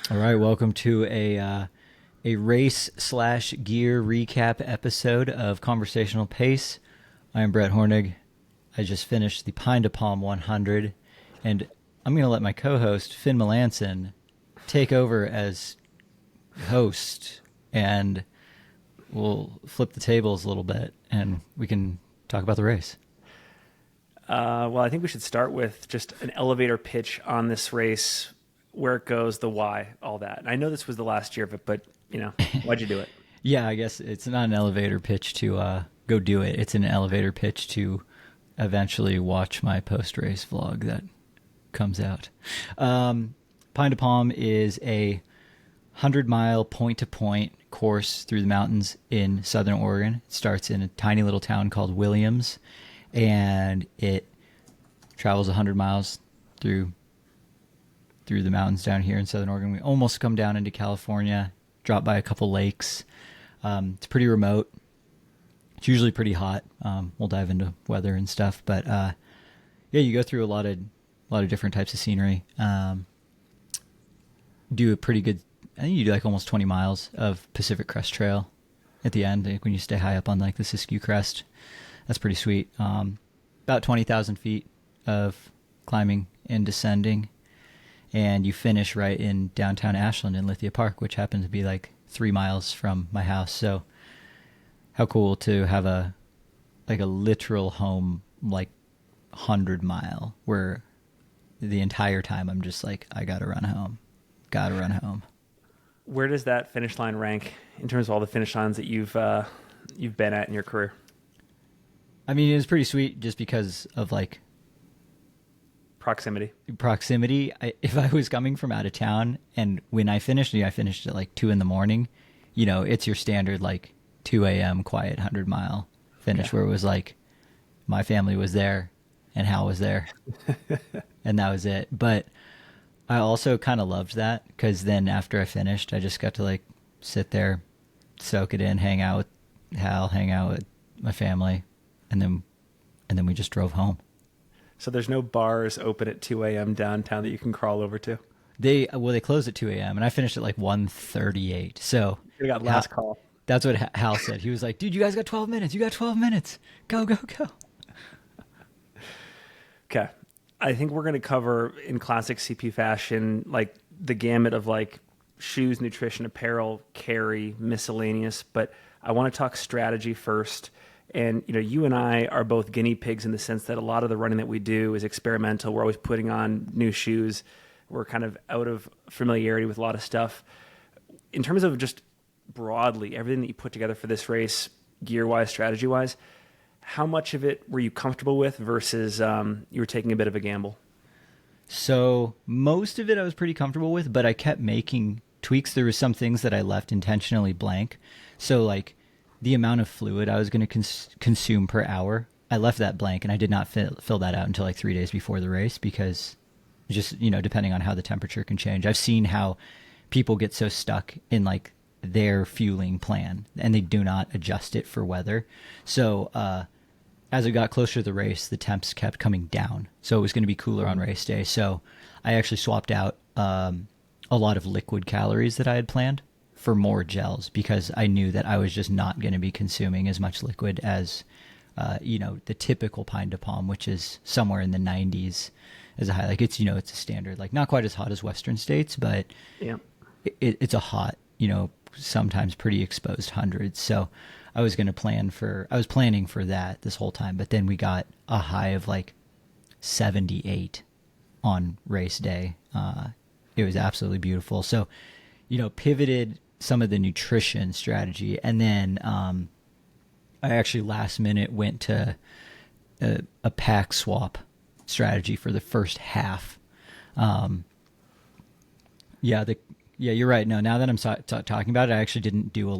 All right, welcome to a race slash gear recap episode of Conversational Pace. I am Brett Hornig. I just finished the Pine to Palm 100, and I'm going to let my co-host Finn Melanson take over as host, and we'll flip the tables a little bit, and we can talk about the race. Well, I think we should start with just an elevator pitch on this race, where it goes, the why, all that. And I know this was the last year of it, but why'd you do it? Yeah, I guess it's not an elevator pitch to go do it. It's an elevator pitch to eventually watch my post-race vlog that comes out. Pine to Palm is a 100-mile point-to-point course through the mountains in southern Oregon. It starts in a tiny little town called Williams, and it travels 100 miles through the mountains down here in southern Oregon. We almost come down into California, drop by a couple lakes. It's pretty remote. It's usually pretty hot. We'll dive into weather and stuff, but yeah, you go through a lot of different types of scenery. Do a pretty good. I think you do like almost 20 miles of Pacific Crest Trail at the end. Like when you stay high up on like the Siskiyou Crest, that's pretty sweet. About 20,000 feet of climbing and descending. And you finish right in downtown Ashland in Lithia Park, which happens to be like 3 miles from my house. So how cool to have a literal home, like 100-mile, where the entire time I'm just like, I gotta run home. Where does that finish line rank in terms of all the finish lines that you've been at in your career? I mean, it was pretty sweet just because of like Proximity. If I was coming from out of town and when I finished at like 2 a.m, it's your standard like 2 a.m. quiet 100-mile finish, where it was like my family was there and Hal was there and that was it. But I also kind of loved that because then after I finished, I just got to like sit there, soak it in, hang out with Hal, hang out with my family, and then we just drove home. So there's no bars open at 2 a.m. downtown that you can crawl over to? They closed at 2 a.m. and I finished at like 1:38. So you got last call. That's what Hal said. He was like, dude, you guys got 12 minutes. You got 12 minutes. Go. Okay. I think we're going to cover in classic CP fashion, like the gamut of like shoes, nutrition, apparel, carry, miscellaneous. But I want to talk strategy first. And, you and I are both guinea pigs in the sense that a lot of the running that we do is experimental. We're always putting on new shoes. We're kind of out of familiarity with a lot of stuff. In terms of just broadly, everything that you put together for this race, gear-wise, strategy-wise, how much of it were you comfortable with versus you were taking a bit of a gamble? So most of it I was pretty comfortable with, but I kept making tweaks. There were some things that I left intentionally blank. So like the amount of fluid I was going to consume per hour, I left that blank, and I did not fill that out until like 3 days before the race because just, depending on how the temperature can change. I've seen how people get so stuck in like their fueling plan and they do not adjust it for weather. So as it got closer to the race, the temps kept coming down. So it was going to be cooler on race day. So I actually swapped out a lot of liquid calories that I had planned for more gels because I knew that I was just not going to be consuming as much liquid as, the typical Pine to Palm, which is somewhere in the 90s as a high. Like it's, it's a standard, like not quite as hot as Western states, but yeah, it's a hot, sometimes pretty exposed hundreds. So I was planning for that this whole time, but then we got a high of like 78 on race day. It was absolutely beautiful. So, pivoted some of the nutrition strategy. And then I actually last minute went to a pack swap strategy for the first half. Yeah, you're right. No, now that I'm talking about it, I actually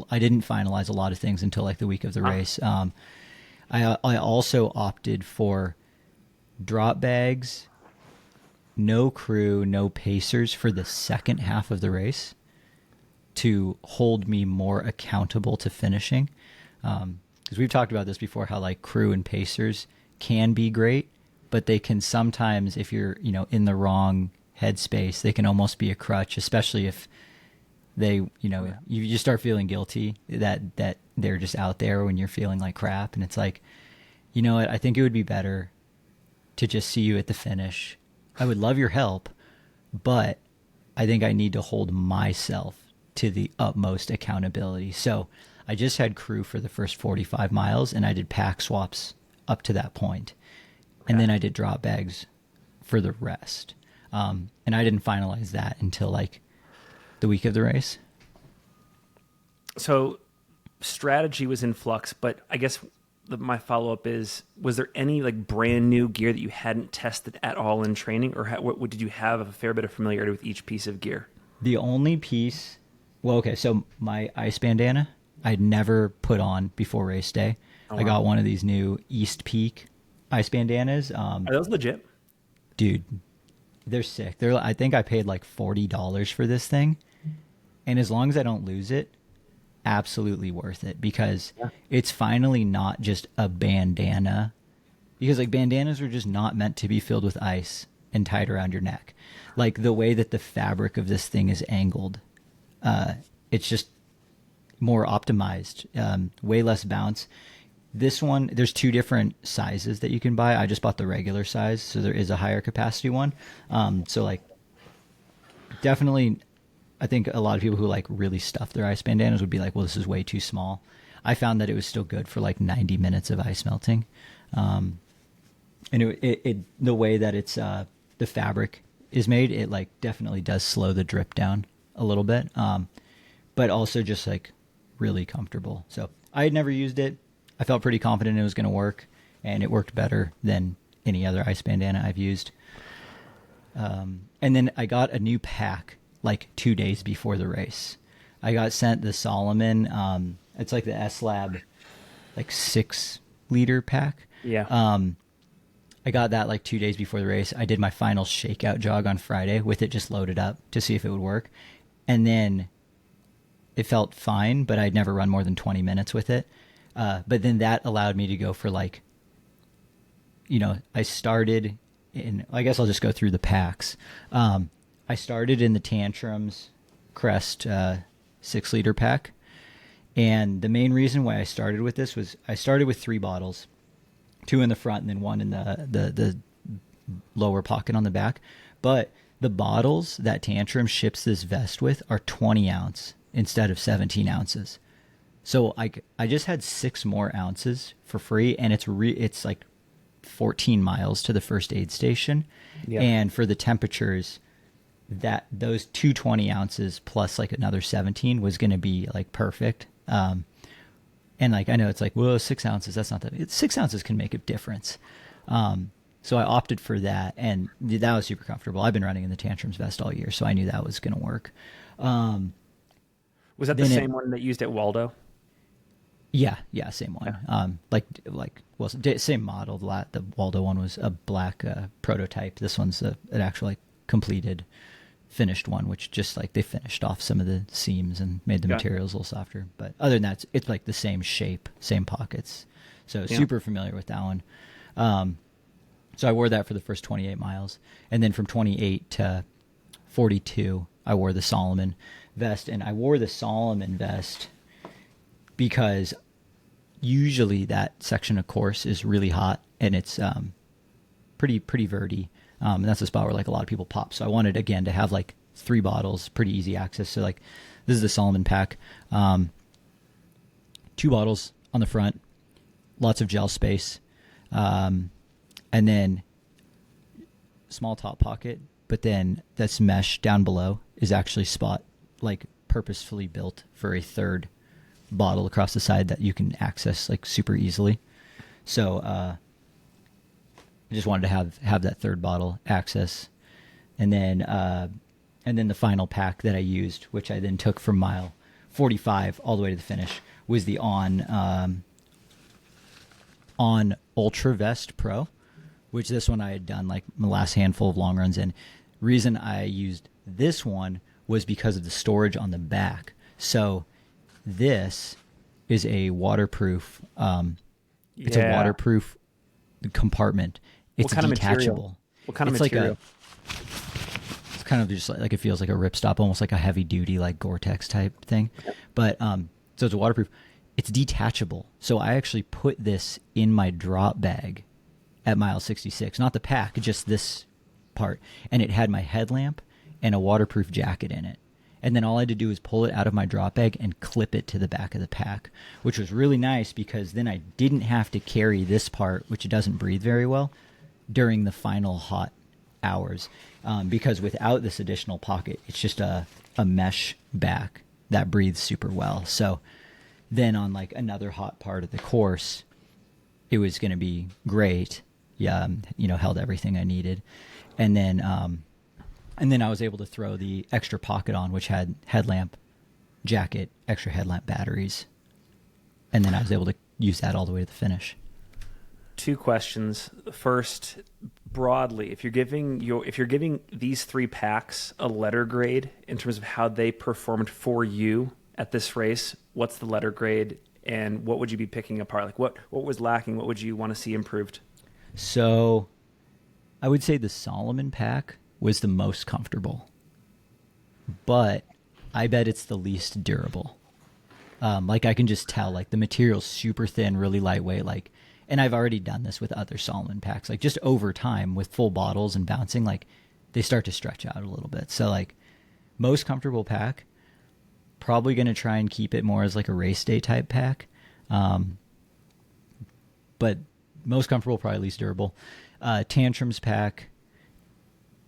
I didn't finalize a lot of things until like the week of the race. I also opted for drop bags, no crew, no pacers for the second half of the race to hold me more accountable to finishing. Because we've talked about this before, how like crew and pacers can be great, but they can sometimes, if you're, in the wrong headspace. They can almost be a crutch, especially if they, you just start feeling guilty that they're just out there when you're feeling like crap. And it's like, you know what? I think it would be better to just see you at the finish. I would love your help, but I think I need to hold myself to the utmost accountability. So I just had crew for the first 45 miles, and I did pack swaps up to that point. And then I did drop bags for the rest. And I didn't finalize that until like the week of the race. So strategy was in flux, but I guess my follow-up is, was there any like brand new gear that you hadn't tested at all in training, or what did you have a fair bit of familiarity with each piece of gear? The only piece, so my ice bandana I'd never put on before race day. I got one of these new East Peak ice bandanas. Are those legit? Dude, they're sick. I think I paid like $40 for this thing, and as long as I don't lose it, absolutely worth it, because it's finally not just a bandana, because like bandanas are just not meant to be filled with ice and tied around your neck. Like the way that the fabric of this thing is angled, it's just more optimized, way less bounce. This one, there's two different sizes that you can buy. I just bought the regular size, so there is a higher capacity one. So like definitely, I think a lot of people who like really stuff their ice bandanas would be like, well, this is way too small. I found that it was still good for like 90 minutes of ice melting. And the way that it's, the fabric is made, it like definitely does slow the drip down a little bit. But also just like really comfortable. So I had never used it. I felt pretty confident it was going to work, and it worked better than any other ice bandana I've used. And then I got a new pack like 2 days before the race. I got sent the Salomon, it's like the S-Lab, like 6-liter pack. Yeah. I got that like 2 days before the race. I did my final shakeout jog on Friday with it just loaded up to see if it would work. And then it felt fine, but I'd never run more than 20 minutes with it. But then that allowed me to go for like, I started in, I guess I'll just go through the packs. I started in the Tantrums Crest 6-liter pack. And the main reason why I started with this was I started with 3 bottles, 2 in the front and then 1 in the lower pocket on the back. But the bottles that Tantrums ships this vest with are 20 ounce instead of 17 ounces. So I just had 6 more ounces for free, and it's like 14 miles to the first aid station. Yep. And for the temperatures, those 220 ounces plus like another 17 was going to be like perfect. And like, I know it's like, well, 6 ounces, that's not that. 6 ounces can make a difference. So I opted for that, and that was super comfortable. I've been running in the Tantrums vest all year, so I knew that was going to work. Was that the same one that you used at Waldo? Yeah, same one. Yeah. Same model. The Waldo one was a black prototype. This one's an actual like completed, finished one, which just like they finished off some of the seams and made the materials a little softer. But other than that, it's like the same shape, same pockets. So super familiar with that one. So I wore that for the first 28 miles, and then from 28 to 42, I wore the Salomon vest, and I wore the Salomon vest because usually that section of course is really hot, and it's pretty verty. And that's a spot where like a lot of people pop. So I wanted again to have like 3 bottles, pretty easy access. So like this is the Salomon pack, 2 bottles on the front, lots of gel space, and then small top pocket. But then this mesh down below is actually spot like purposefully built for a 3rd bottle across the side that you can access like super easily. So I just wanted to have that 3rd bottle access. And then the final pack that I used, which I then took from mile 45 all the way to the finish, was the on Ultra Vest Pro, which this one I had done like my last handful of long runs in. Reason I used this one was because of the storage on the back. So this is a waterproof, it's a waterproof compartment. It's what kind detachable. Of material? What kind of material? kind of just like it feels like a ripstop, almost like a heavy duty like Gore-Tex type thing. But so it's waterproof. It's detachable. So I actually put this in my drop bag at mile 66, not the pack, just this part, and it had my headlamp and a waterproof jacket in it. And then all I had to do was pull it out of my drop bag and clip it to the back of the pack, which was really nice because then I didn't have to carry this part, which it doesn't breathe very well, during the final hot hours. Because without this additional pocket, it's just a mesh back that breathes super well. So then on like another hot part of the course, it was going to be great. Yeah, held everything I needed. And then I was able to throw the extra pocket on, which had headlamp, jacket, extra headlamp batteries. And then I was able to use that all the way to the finish. 2 questions. First, broadly, if you're giving these 3 packs a letter grade in terms of how they performed for you at this race, what's the letter grade and what would you be picking apart? Like what was lacking? What would you want to see improved? So I would say the Salomon pack was the most comfortable, but I bet it's the least durable. Like I can just tell, like the material's super thin, really lightweight, like, and I've already done this with other Salomon packs, like just over time with full bottles and bouncing, like they start to stretch out a little bit. So like most comfortable pack, probably going to try and keep it more as like a race day type pack. But most comfortable, probably least durable. Tantrums pack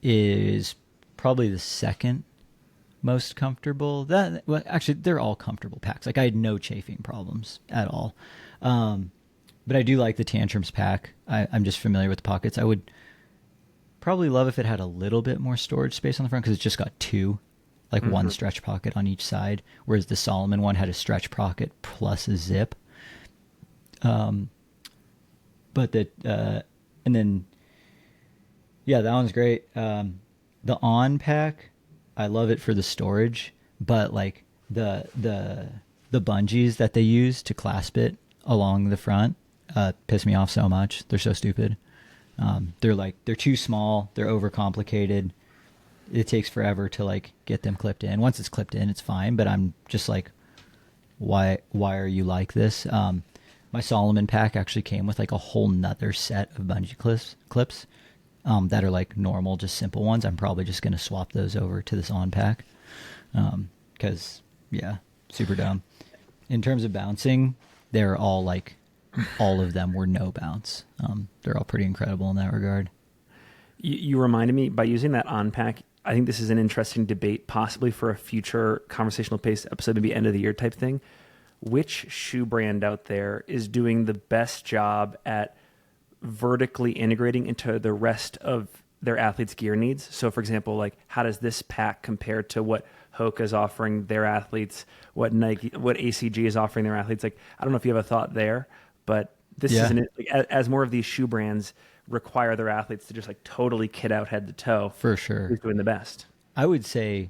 is probably the second most comfortable. Actually, they're all comfortable packs. Like I had no chafing problems at all. But I do like the Tantrums pack. I'm just familiar with the pockets. I would probably love if it had a little bit more storage space on the front because it's just got 2, like one stretch pocket on each side, whereas the Salomon one had a stretch pocket plus a zip. But and then, yeah, that one's great. The On pack, I love it for the storage, but like the bungees that they use to clasp it along the front piss me off so much. They're so stupid. They're too small. They're overcomplicated. It takes forever to like get them clipped in. Once it's clipped in, it's fine. But I'm just like, why are you like this? My Salomon pack actually came with like a whole nother set of bungee clips that are like normal, just simple ones. I'm probably just going to swap those over to this On pack because, yeah, super dumb. In terms of bouncing, they're all like, all of them were no bounce. They're all pretty incredible in that regard. You reminded me, by using that On pack, I think this is an interesting debate, possibly for a future conversational pace episode, maybe end of the year type thing. Which shoe brand out there is doing the best job at vertically integrating into the rest of their athletes' gear needs? So, for example, like how does this pack compare to what Hoka is offering their athletes, what ACG is offering their athletes? Like, I don't know if you have a thought there, but this is as more of these shoe brands require their athletes to just like totally kit out head to toe. For sure, who's doing the best? I would say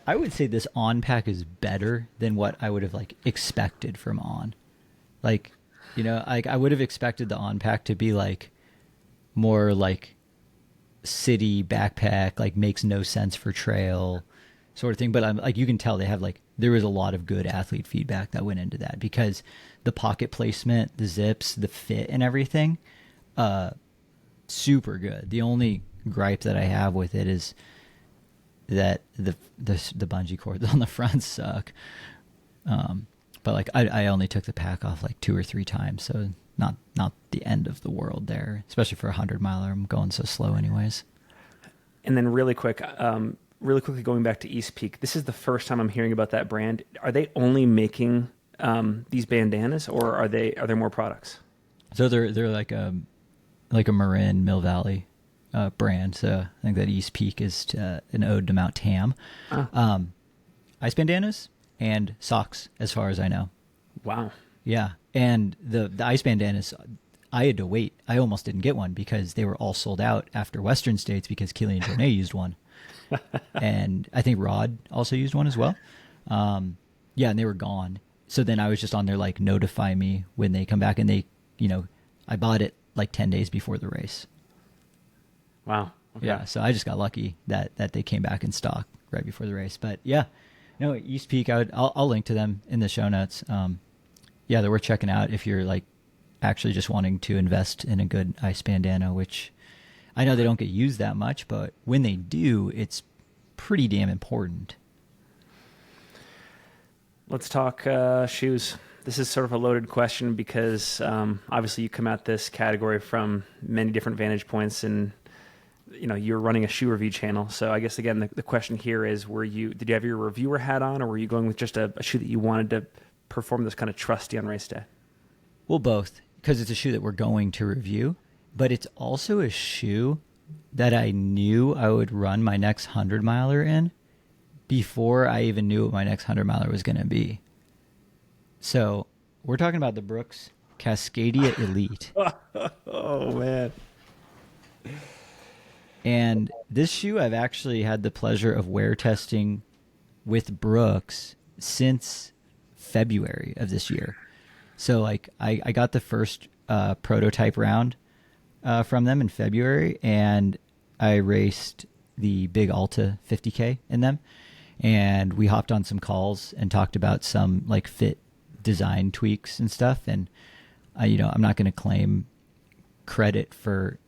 this On pack is better than what I would have like expected from On. Like, like I would have expected the On pack to be like more like city backpack, like makes no sense for trail sort of thing. But I'm like, you can tell they have like, there was a lot of good athlete feedback that went into that because the pocket placement, the zips, the fit and everything, super good. The only gripe that I have with it is that the bungee cords on the front suck. But like I only took the pack off like 2 or 3 times, so not the end of the world there, especially for a 100-miler. I'm going so slow anyways. And then really quickly going back to East Peak, this is the first time I'm hearing about that brand. Are they only making these bandanas, or are there more products? So they're like a Marin Mill Valley brand. So I think that East Peak is an ode to Mount Tam. Ice bandanas and socks, as far as I know. Wow. Yeah, and the ice bandanas, I had to wait. I almost didn't get one because they were all sold out after Western States because Kilian Jornet used one. And I think Rod also used one as well. Yeah, and they were gone. So then I was just on there like, notify me when they come back. And they, I bought it like 10 days before the race. Wow. Okay. Yeah, so I just got lucky that they came back in stock right before the race. But yeah, no, East Peak, I'll link to them in the show notes. Yeah, they're worth checking out if you're like actually just wanting to invest in a good ice bandana, which I know they don't get used that much, but when they do, it's pretty damn important. Let's talk shoes. This is sort of a loaded question because obviously you come at this category from many different vantage points, and you're running a shoe review channel. So I guess again the question here is: did you have your reviewer hat on, or were you going with just a shoe that you wanted to perform this kind of trusty on race day? Well, both, because it's a shoe that we're going to review, but it's also a shoe that I knew I would run my next 100-miler in before I even knew what my next 100-miler was going to be. So we're talking about the Brooks Cascadia Elite. Oh, man. And this shoe I've actually had the pleasure of wear testing with Brooks since February of this year. So like I got the first prototype round from them in February, and I raced the Big Alta 50K in them, and we hopped on some calls and talked about some like fit design tweaks and stuff. And I'm not going to claim credit for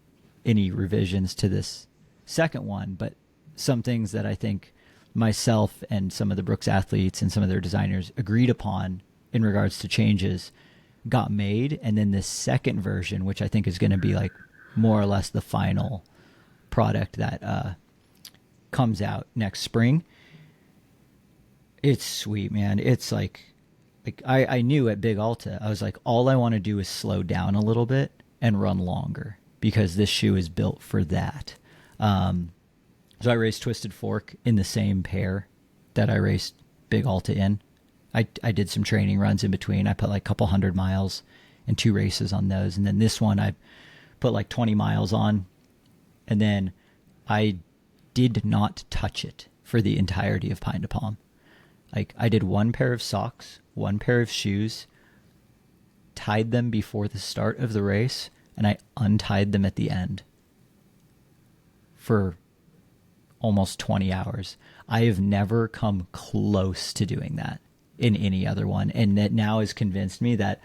any revisions to this second one, but some things that I think myself and some of the Brooks athletes and some of their designers agreed upon in regards to changes got made. And then this second version, which I think is going to be like more or less the final product that comes out next spring. It's sweet, man. It's like I knew at Big Alta, I was like, all I want to do is slow down a little bit and run longer, because this shoe is built for that. So I raced Twisted Fork in the same pair that I raced Big Alta in. I did some training runs in between. I put like a couple 100 miles and 2 races on those. And then this one I put like 20 miles on. And then I did not touch it for the entirety of Pine to Palm. Like I did 1 pair of socks, 1 pair of shoes, tied them before the start of the race, and I untied them at the end for almost 20 hours. I have never come close to doing that in any other one. And that now has convinced me that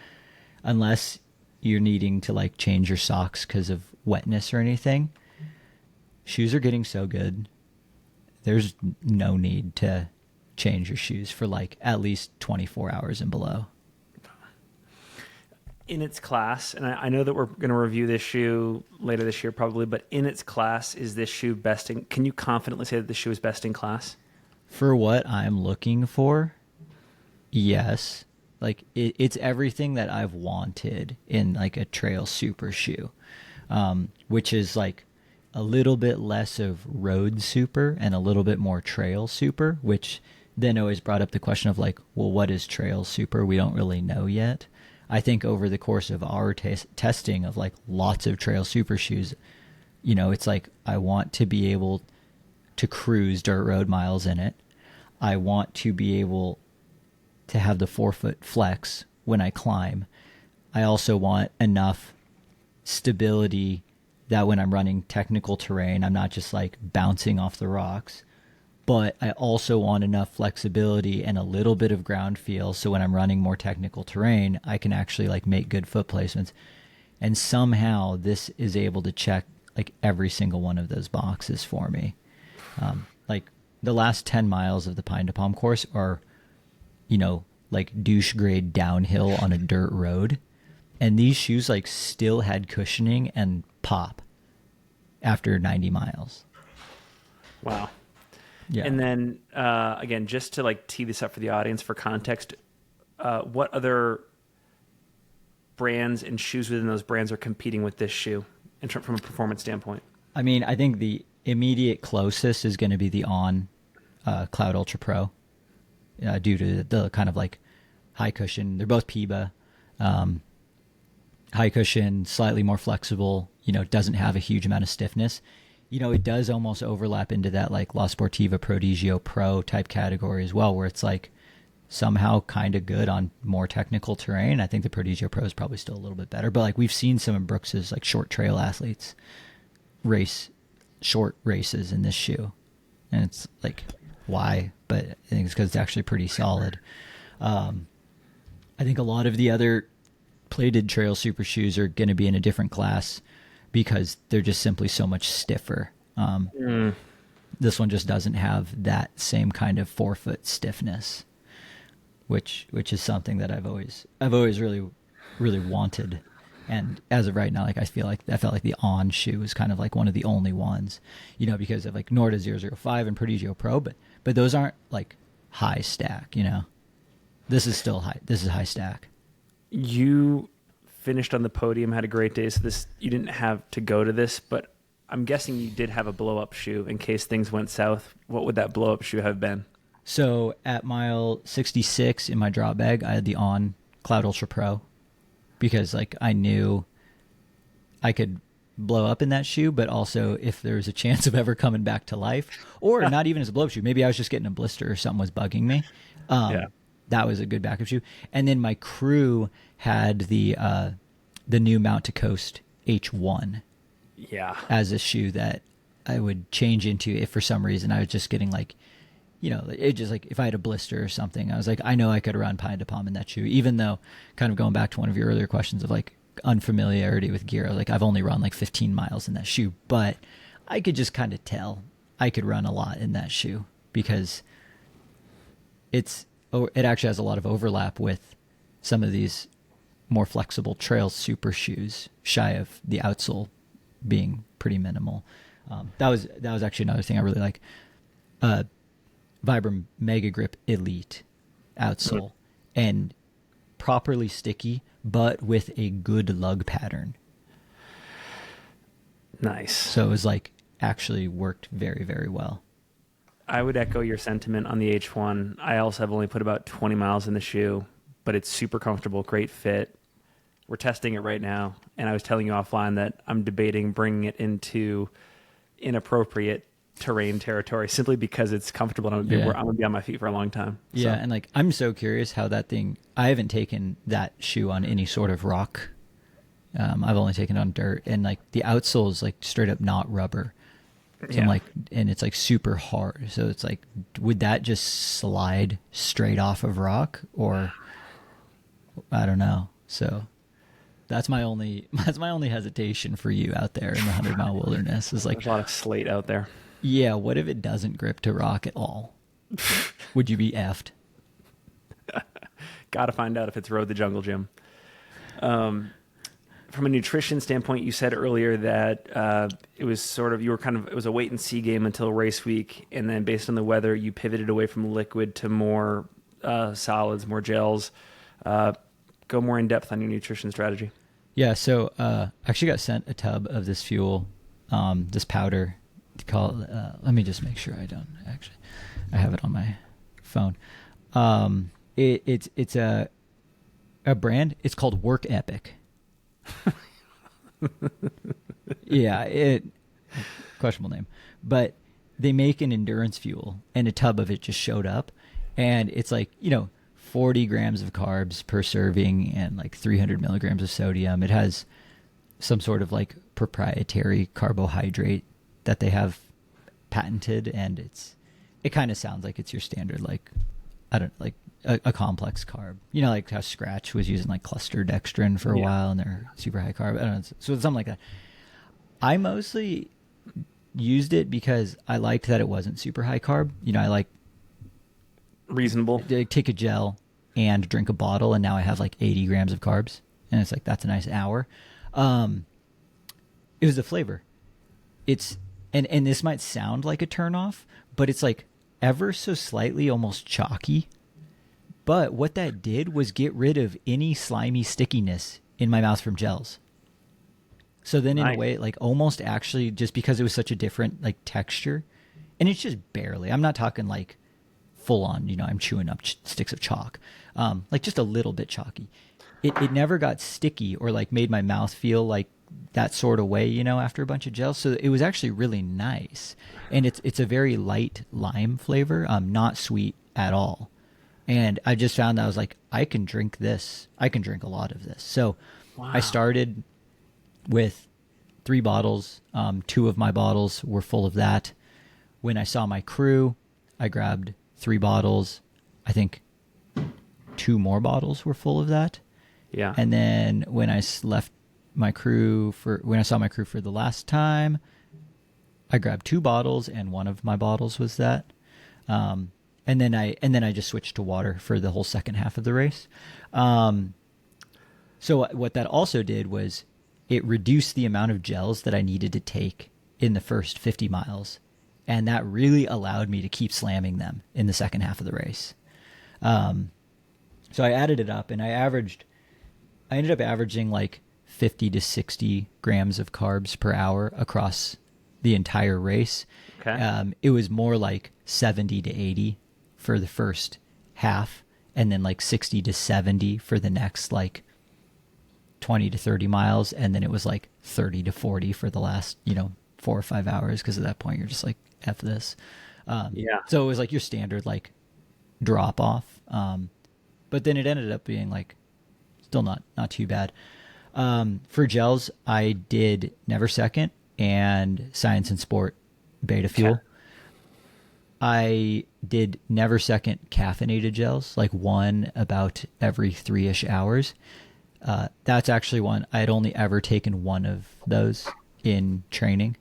unless you're needing to like change your socks because of wetness or anything, shoes are getting so good. There's no need to change your shoes for like at least 24 hours and below. In its class, and I know that we're going to review this shoe later this year probably, but in its class, is this shoe best in, can you confidently say that the shoe is best in class? For what I'm looking for, yes. Like it's everything that I've wanted in like a trail super shoe, which is like a little bit less of road super and a little bit more trail super, which then always brought up the question of like, well, what is trail super? We don't really know yet. I think over the course of our testing of like lots of trail super shoes, it's like I want to be able to cruise dirt road miles in it. I want to be able to have the forefoot flex when I climb. I also want enough stability that when I'm running technical terrain, I'm not just like bouncing off the rocks. But I also want enough flexibility and a little bit of ground feel so when I'm running more technical terrain, I can actually like make good foot placements. And somehow this is able to check like every single one of those boxes for me. Like the last 10 miles of the Pine to Palm course are, like douche grade downhill on a dirt road. And these shoes like still had cushioning and pop after 90 miles. Wow. Yeah. And then, again, just to like tee this up for the audience for context, what other brands and shoes within those brands are competing with this shoe from a performance standpoint? I mean, I think the immediate closest is going to be the On Cloud Ultra Pro due to the kind of like high cushion. They're both PIBA. High cushion, slightly more flexible, doesn't have a huge amount of stiffness. It does almost overlap into that like La Sportiva Prodigio Pro type category as well, where it's like somehow kind of good on more technical terrain. I think the Prodigio Pro is probably still a little bit better, but like we've seen some of Brooks's like short trail athletes race short races in this shoe. And it's like, why? But I think it's because it's actually pretty solid. I think a lot of the other plated trail super shoes are going to be in a different class because they're just simply so much stiffer. This one just doesn't have that same kind of forefoot stiffness, which is something that I've always really wanted. And as of right now, like I felt like the On shoe is kind of like one of the only ones, you know, because of like Norda 005 and Prodigio Pro, but those aren't like high stack, you know. This is still high. This is high stack. You finished on the podium, had a great day. So you didn't have to go to this, but I'm guessing you did have a blow up shoe in case things went south. What would that blow up shoe have been? So at mile 66 in my drop bag, I had the On Cloud Ultra Pro because like I knew I could blow up in that shoe, but also if there was a chance of ever coming back to life, or not even as a blow up shoe, maybe I was just getting a blister or something was bugging me. That was a good backup shoe. And then my crew had the new Mount to Coast H1 as a shoe that I would change into if for some reason I was just getting like, you know, it just like if I had a blister or something, I was like, I know I could run Pine to Palm in that shoe, even though kind of going back to one of your earlier questions of like unfamiliarity with gear. I was like, I've only run like 15 miles in that shoe, but I could just kind of tell I could run a lot in that shoe because it actually has a lot of overlap with some of these more flexible trail super shoes, shy of the outsole being pretty minimal. That was actually another thing I really like. Vibram Mega Grip Elite outsole and properly sticky, but with a good lug pattern. Nice. So it was like actually worked very, very well. I would echo your sentiment on the H1. I also have only put about 20 miles in the shoe, but it's super comfortable, great fit. We're testing it right now, and I was telling you offline that I'm debating bringing it into inappropriate terrain territory simply because it's comfortable and I'm going to be on my feet for a long time. Yeah, and like I'm so curious how that thing. I haven't taken that shoe on any sort of rock. I've only taken it on dirt, and like the outsole is like straight up not rubber. So I'm like, and it's like super hard. So it's like, would that just slide straight off of rock, or I don't know. So that's my only hesitation for you out there in the 100-mile wilderness is like, there's a lot of slate out there. Yeah, what if it doesn't grip to rock at all? Would you be effed? Got to find out if it's Road the Jungle Gym. From a nutrition standpoint, you said earlier that it was sort of, it was a wait and see game until race week. And then based on the weather, you pivoted away from liquid to more solids, more gels. Go more in depth on your nutrition strategy. Yeah. So I actually got sent a tub of this fuel, this powder. Let me just make sure I have it on my phone. It's a brand. It's called Work Epic. Yeah, questionable name, but they make an endurance fuel, and a tub of it just showed up, and it's like 40 grams of carbs per serving and like 300 milligrams of sodium. It has some sort of like proprietary carbohydrate that they have patented, and it kind of sounds like it's your standard a complex carb. Like how Scratch was using like cluster dextrin for a while, and they're super high carb. I don't know, so something like that. I mostly used it because I liked that it wasn't super high carb. I like reasonable. Take a gel and drink a bottle, and now I have like 80 grams of carbs, and it's like that's a nice hour. It was the flavor. It's and this might sound like a turnoff, but it's like ever so slightly almost chalky. But what that did was get rid of any slimy stickiness in my mouth from gels. So then in a way, like almost actually just because it was such a different like texture, and it's just barely, I'm not talking like full on, I'm chewing up sticks of chalk, like just a little bit chalky. It never got sticky or like made my mouth feel like that sort of way, after a bunch of gels. So it was actually really nice. And it's a very light lime flavor, not sweet at all. And I just found that I was like, I can drink this. I can drink a lot of this. So I started with 3 bottles. 2 of my bottles were full of that. When I saw my crew, I grabbed 3 bottles. I think 2 more bottles were full of that. Yeah. And then when I left my crew when I saw my crew for the last time, I grabbed 2 bottles, and 1 of my bottles was that. And then I just switched to water for the whole second half of the race. So what that also did was it reduced the amount of gels that I needed to take in the first 50 miles. And that really allowed me to keep slamming them in the second half of the race. So I added it up, and I ended up averaging like 50 to 60 grams of carbs per hour across the entire race. Okay. It was more like 70 to 80 for the first half, and then like 60 to 70 for the next like 20 to 30 miles. And then it was like 30 to 40 for the last, 4 or 5 hours. Cause at that point you're just like, F this. Yeah. So it was like your standard like drop off. But then it ended up being like still not too bad. For gels, I did Neversecond and Science and Sport Beta Fuel. Okay. I did Neversecond caffeinated gels, like one about every 3-ish hours. That's actually one I had only ever taken one of those in training.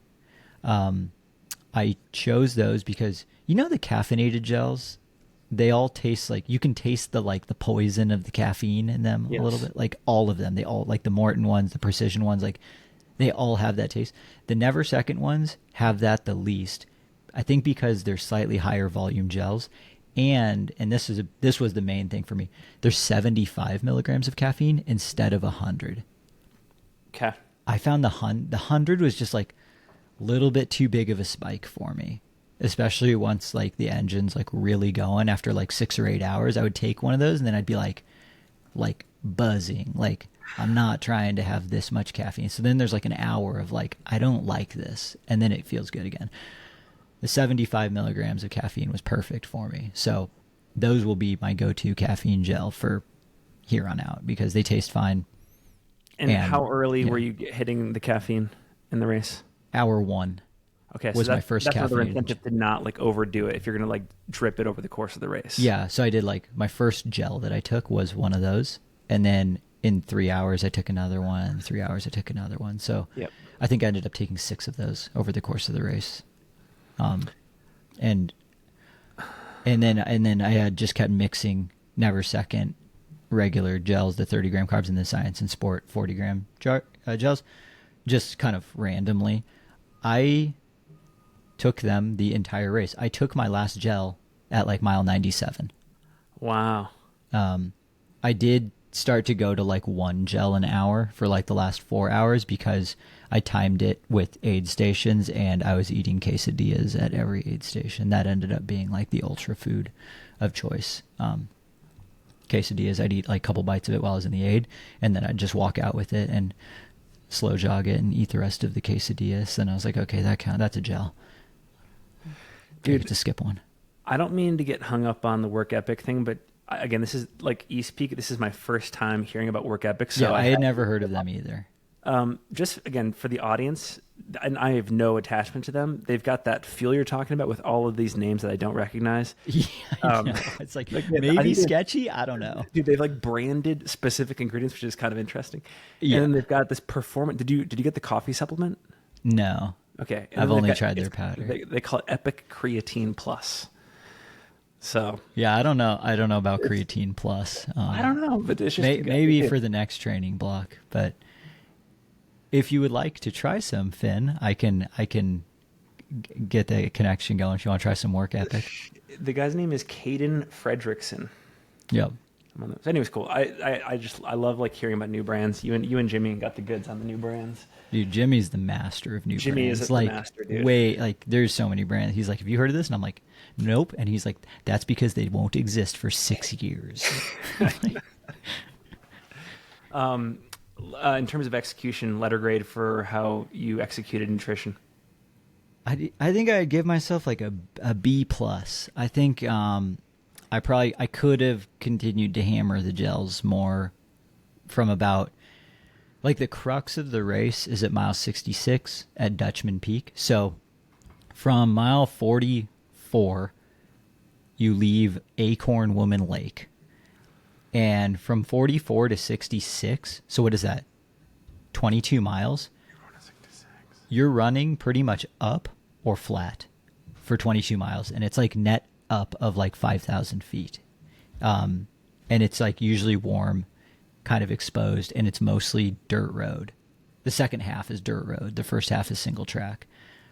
I chose those because the caffeinated gels, they all taste like, you can taste the poison of the caffeine in them. Yes. A little bit, like all of them. They all, like the Morton ones, the Precision ones, like they all have that taste. The Neversecond ones have that the least, I think, because they're slightly higher volume gels. And this was the main thing for me. There's 75 milligrams of caffeine instead of 100. Okay. I found the 100 was just like a little bit too big of a spike for me, especially once like the engine's like really going after like 6 or 8 hours. I would take one of those and then I'd be like buzzing. Like, I'm not trying to have this much caffeine. So then there's like an hour of like, I don't like this. And then it feels good again. The 75 milligrams of caffeine was perfect for me. So those will be my go-to caffeine gel for here on out because they taste fine. And how early were you hitting the caffeine in the race? Hour 1. Okay, was so my first caffeine. That's another incentive to not like overdo it if you're going to like drip it over the course of the race. Yeah, so I did like my first gel that I took was one of those. And then in 3 hours I took another one. In 3 hours I took another one. So yep. I think I ended up taking 6 of those over the course of the race. And then I had just kept mixing Neversecond regular gels, the 30 gram carbs, and the Science and Sport 40 gram gels, just kind of randomly. I took them the entire race. I took my last gel at like mile 97. Wow. I did start to go to like 1 gel an hour for like the last 4 hours because I timed it with aid stations and I was eating quesadillas at every aid station. That ended up being like the ultra food of choice. Quesadillas, I'd eat like a couple bites of it while I was in the aid, and then I'd just walk out with it and slow jog it and eat the rest of the quesadillas. And I was like, okay, that's a gel. Dude, I get to skip one. I don't mean to get hung up on the Work Epic thing, but again, this is like East Peak. This is my first time hearing about Work Epic. So yeah, I had never heard of them either. Just again for the audience, and I have no attachment to them. They've got that feel you're talking about with all of these names that I don't recognize. Yeah, I know. It's like maybe sketchy. I don't know. Dude, they've like branded specific ingredients, which is kind of interesting. Yeah. And then they've got this performance. Did you get the coffee supplement? No. Okay. And I've only tried their powder. They call it Epic Creatine Plus. So yeah, I don't know about Creatine Plus. I don't know, but it's just maybe for the next training block. But if you would like to try some, Finn, I can get the connection going. If you want to try some Work Epic, the guy's name is Caden Fredrickson. Yep. Anyways, cool. I love like hearing about new brands. You and Jimmy got the goods on the new brands. Dude, Jimmy's the master of new brands. Jimmy is like, the master, dude. Like there's so many brands. He's like, have you heard of this? And I'm like, nope. And he's like, that's because they won't exist for 6 years. In terms of execution, letter grade for how you executed nutrition. I think I'd give myself like a B plus. I think I could have continued to hammer the gels more from about Like the crux of the race is at mile 66 at Dutchman Peak. So from mile 44, you leave Acorn Woman Lake. And from 44 to 66, so what is that? 22 miles? You're running pretty much up or flat for 22 miles. And it's like net up of like 5,000 feet. And it's like usually warm, kind of exposed, and it's mostly dirt road. The second half is dirt road. The first half is single track.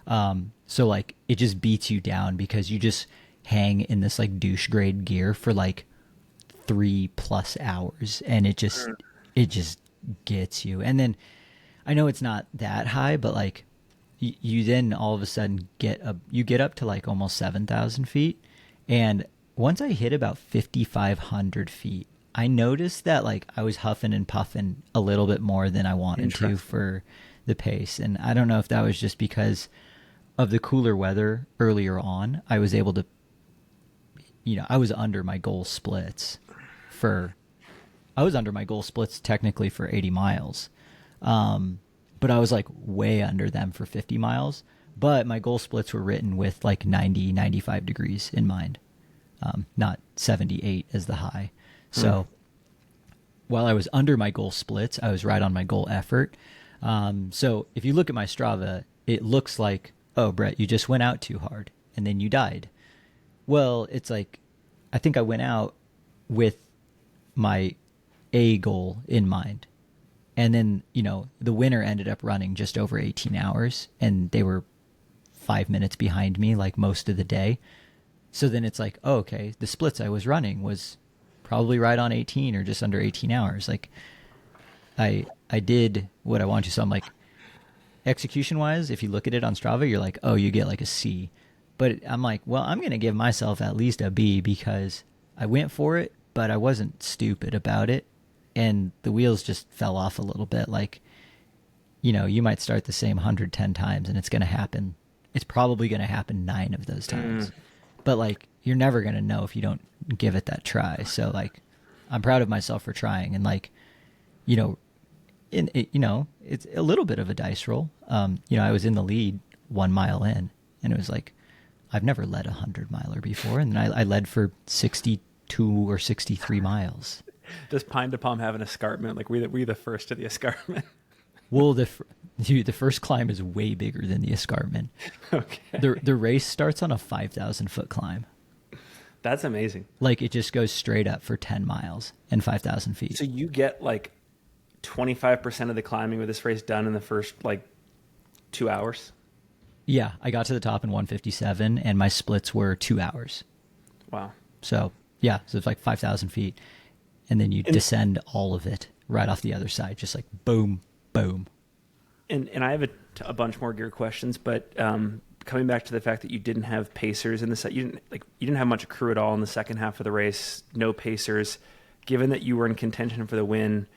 So like it just beats you down because you just hang in this like douche grade gear for like 3+ hours, and it just gets you. And then I know it's not that high, but like you then all of a sudden get up to like almost 7,000 feet. And once I hit about 5,500 feet, I noticed that like I was huffing and puffing a little bit more than I wanted to for the pace. And I don't know if that was just because of the cooler weather earlier on. I was able to, I was under my goal splits technically for 80 miles. But I was like way under them for 50 miles. But my goal splits were written with like 90, 95 degrees in mind, not 78 as the high. So while I was under my goal splits, I was right on my goal effort. So if you look at my Strava, it looks like, oh, Brett, you just went out too hard and then you died. Well, it's like, I think I went out with my A goal in mind. And then, the winner ended up running just over 18 hours and they were 5 minutes behind me like most of the day. So then it's like, oh, okay, the splits I was running was probably right on 18 or just under 18 hours. Like I did what I wanted to. So I'm like, execution wise, if you look at it on Strava, you're like, oh, you get like a C. But I'm like, well, I'm going to give myself at least a B because I went for it, but I wasn't stupid about it. And the wheels just fell off a little bit. Like, you might start the same 110 times and it's going to happen. It's probably going to happen 9 of those times. But like, you're never going to know if you don't give it that try. So like, I'm proud of myself for trying. And like, it's a little bit of a dice roll. I was in the lead 1 mile in and it was like, I've never led 100 miler before. And then I led for 62 or 63 miles. Does Pine to Palm have an escarpment? Like we the first to the escarpment? Well, the first climb is way bigger than the escarpment. Okay. The race starts on a 5,000 foot climb. That's amazing. Like it just goes straight up for 10 miles and 5,000 feet. So you get like 25% of the climbing with this race done in the first like 2 hours? Yeah, I got to the top in 1:57 and my splits were 2 hours. Wow. So yeah, so it's like 5,000 feet. And then you descend all of it right off the other side, just like boom, boom. And I have a bunch more gear questions, but coming back to the fact that you didn't have pacers in the set, you didn't have much crew at all in the second half of the race, no pacers. Given that you were in contention for the win,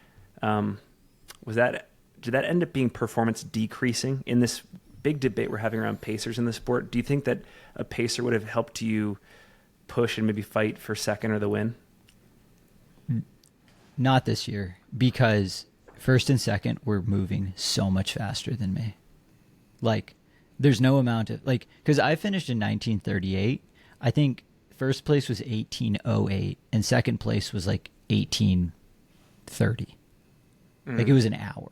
did that end up being performance decreasing in this big debate we're having around pacers in the sport? Do you think that a pacer would have helped you push and maybe fight for second or the win? Not this year, because first and second were moving so much faster than me. Like, there's no amount of, like, because I finished in 1938. I think first place was 1808, and second place was like 1830. Like, it was an hour.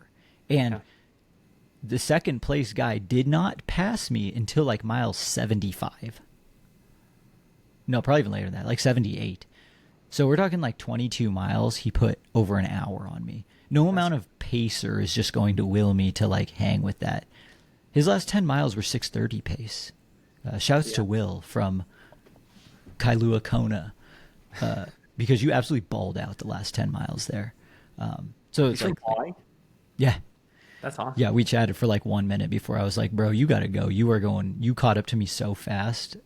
And the second place guy did not pass me until like mile 75. No, probably even later than that, like 78. So we're talking like 22 miles. He put over an hour on me. No amount of pacer is just going to will me to like hang with that. His last 10 miles were 6:30 pace. Shouts to Will from Kailua Kona, because you absolutely balled out the last 10 miles there. So it's like, yeah, that's awesome. Yeah, we chatted for like 1 minute before I was like, bro, you got to go. You caught up to me so fast.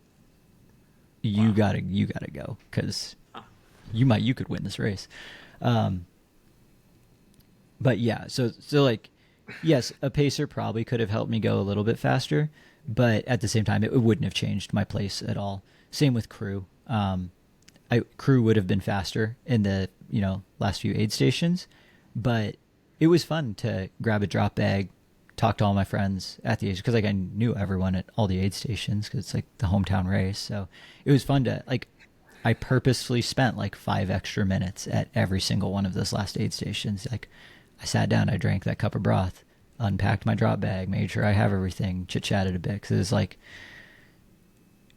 You gotta go because you could win this race. But yeah, so like, yes, a pacer probably could have helped me go a little bit faster, but at the same time, it wouldn't have changed my place at all. Same with crew. Crew would have been faster in the last few aid stations, but it was fun to grab a drop bag, talk to all my friends at the age, because like I knew everyone at all the aid stations because it's like the hometown race. So it was fun to like. I purposefully spent like 5 extra minutes at every single one of those last aid stations. Like I sat down, I drank that cup of broth, unpacked my drop bag, made sure I have everything, chit-chatted a bit, because it was like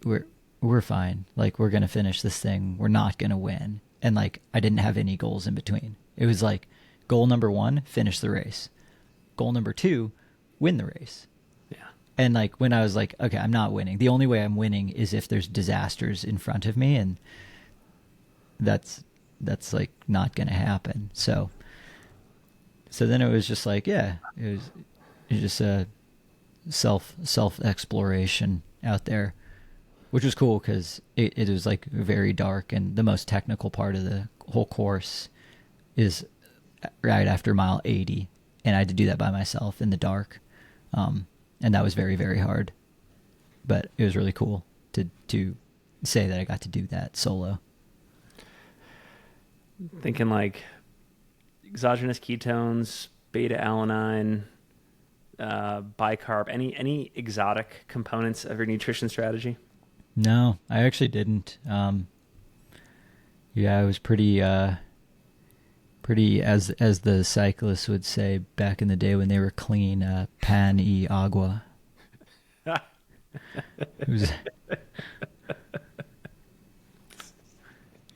we're fine. Like we're gonna finish this thing. We're not gonna win. And like I didn't have any goals in between. It was like goal number 1, finish the race. Goal number 2, win the race. Yeah. And like when I was like, okay, I'm not winning. The only way I'm winning is if there's disasters in front of me, and that's like not gonna happen. So then it was just like, yeah, it was just a self exploration out there, which was cool because it was like very dark, and the most technical part of the whole course is right after mile 80, and I had to do that by myself in the dark, and that was very, very hard, but it was really cool to say that I got to do that solo. Thinking like exogenous ketones, beta alanine, bicarb, any exotic components of your nutrition strategy? No, I actually didn't. Yeah, I was pretty as the cyclists would say back in the day when they were clean, pan y agua. It was,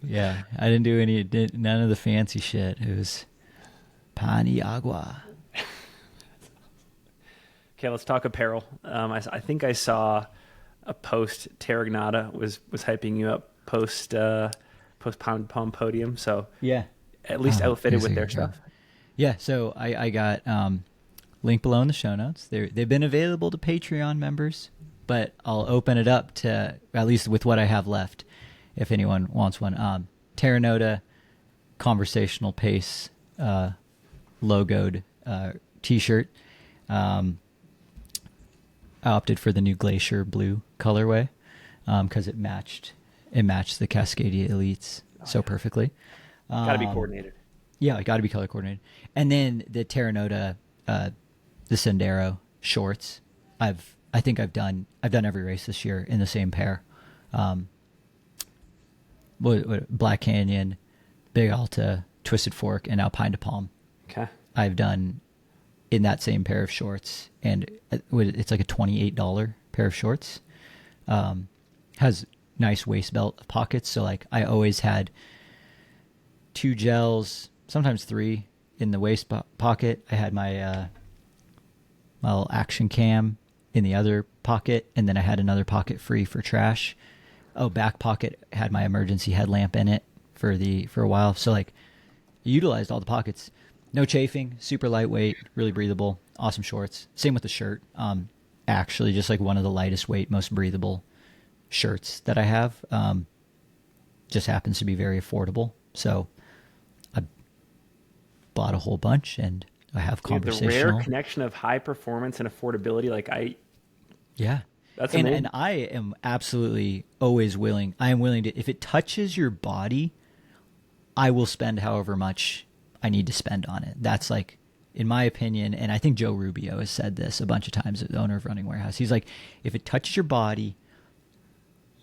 yeah, I didn't do none of the fancy shit. It was pan y agua. Okay, let's talk apparel. I think I saw a post. Terragnata was hyping you up post Pound Palm Podium. So Yeah, at least outfitted with their stuff. Yeah, so I got link below in the show notes. They've been available to Patreon members, but I'll open it up to at least with what I have left, if anyone wants one. Terranota Conversational Pace logoed T-shirt. I opted for the new Glacier Blue colorway because it matched the Cascadia Elites so perfectly. Got to be coordinated. Yeah, it got to be color coordinated. And then the Terranota, the Sendero shorts. I think I've done every race this year in the same pair. Black Canyon, Big Alta, Twisted Fork, and Alpine to Palm. Okay. I've done in that same pair of shorts, and it's like a $28 pair of shorts. Has nice waist belt pockets, so like I always had 2 gels, sometimes 3 in the waist pocket. I had my little action cam in the other pocket, and then I had another pocket free for trash. Back pocket had my emergency headlamp in it for a while. So like utilized all the pockets. No chafing, super lightweight, really breathable, awesome shorts. Same with the shirt. Actually just like one of the lightest weight, most breathable shirts that I have. Just happens to be very affordable. So I bought a whole bunch, and I have Conversational. The rare connection of high performance and affordability. Yeah. That's amazing. And I am absolutely always willing. I am willing to, if it touches your body, I will spend however much I need to spend on it. That's like, in my opinion, and I think Joe Rubio has said this a bunch of times, the owner of Running Warehouse. He's like, if it touches your body,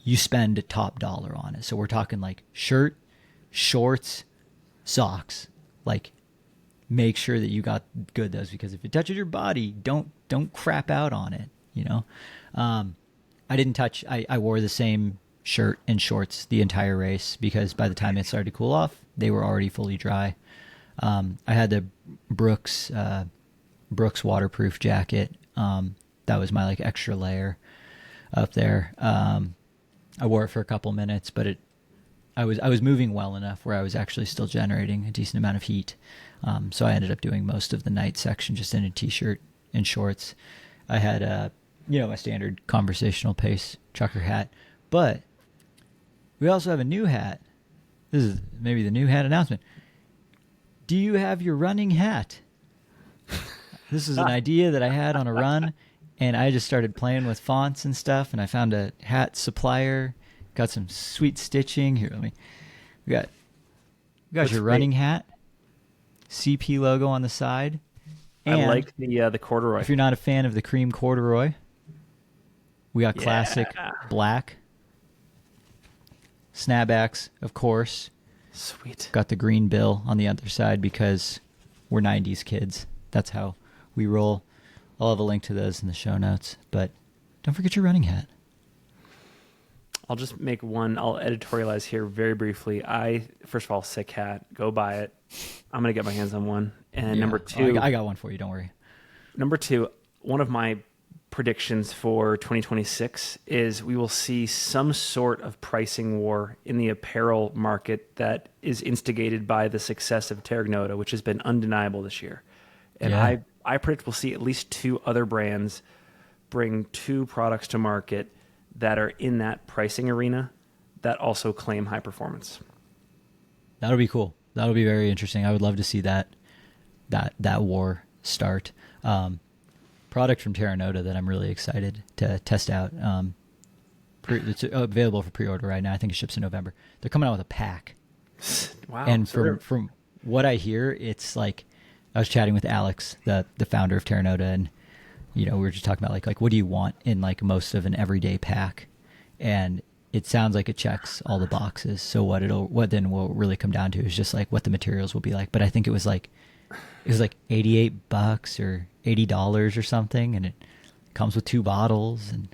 you spend top dollar on it. So we're talking like shirt, shorts, socks. Like, make sure that you got good those, because if it touches your body, don't crap out on it. You know, I didn't touch. I wore the same shirt and shorts the entire race because by the time it started to cool off, they were already fully dry. I had the Brooks waterproof jacket. That was my like extra layer up there. I wore it for a couple minutes, but I was moving well enough where I was actually still generating a decent amount of heat. So I ended up doing most of the night section just in a t-shirt and shorts. I had my standard Conversational Pace trucker hat, but we also have a new hat. This is maybe the new hat announcement. Do you have your running hat? This is an idea that I had on a run, and I just started playing with fonts and stuff, and I found a hat supplier, got some sweet stitching. Here, we got your running hat. CP logo on the side. And I like the corduroy. if you're not a fan of the cream corduroy, we got classic black. Snapbacks, of course. Sweet. Got the green bill on the other side because we're 90s kids. That's how we roll. I'll have a link to those in the show notes. But don't forget your running hat. I'll just make one. I'll editorialize here very briefly. First of all, sick hat. Go buy it. I'm going to get my hands on one. And number two. I got one for you. Don't worry. Number two, one of my predictions for 2026 is we will see some sort of pricing war in the apparel market that is instigated by the success of Terragnota, which has been undeniable this year. And I predict we'll see at least 2 other brands bring 2 products to market that are in that pricing arena that also claim high performance. That'll be cool. That'll be very interesting. I would love to see that war start. Product from Terragnota that I'm really excited to test out. It's available for pre-order right now. I think it ships in November. They're coming out with a pack. Wow. And from what I hear, it's like, I was chatting with Alex, the founder of Terragnota, and we were just talking about like what do you want in like most of an everyday pack, and it sounds like it checks all the boxes. So what then will really come down to is just like what the materials will be like. But I think it was like $88 or $80 or something, and it comes with 2 bottles, and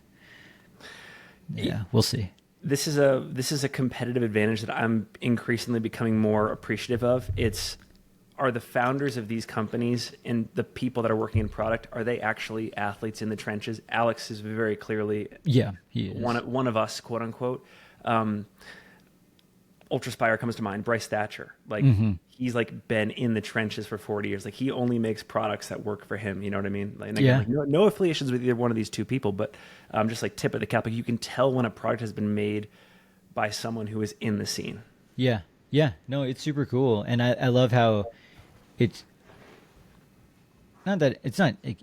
we'll see. This is a competitive advantage that I'm increasingly becoming more appreciative of. Are the founders of these companies and the people that are working in product, are they actually athletes in the trenches? Alex is very clearly he is. one of us, quote unquote. Ultraspire comes to mind. Bryce Thatcher, he's like been in the trenches for 40 years. Like he only makes products that work for him. You know what I mean? Like, and again, no affiliations with either one of these 2 people, but just like tip of the cap. Like you can tell when a product has been made by someone who is in the scene. Yeah. No, it's super cool, and I love how it's not that it's not like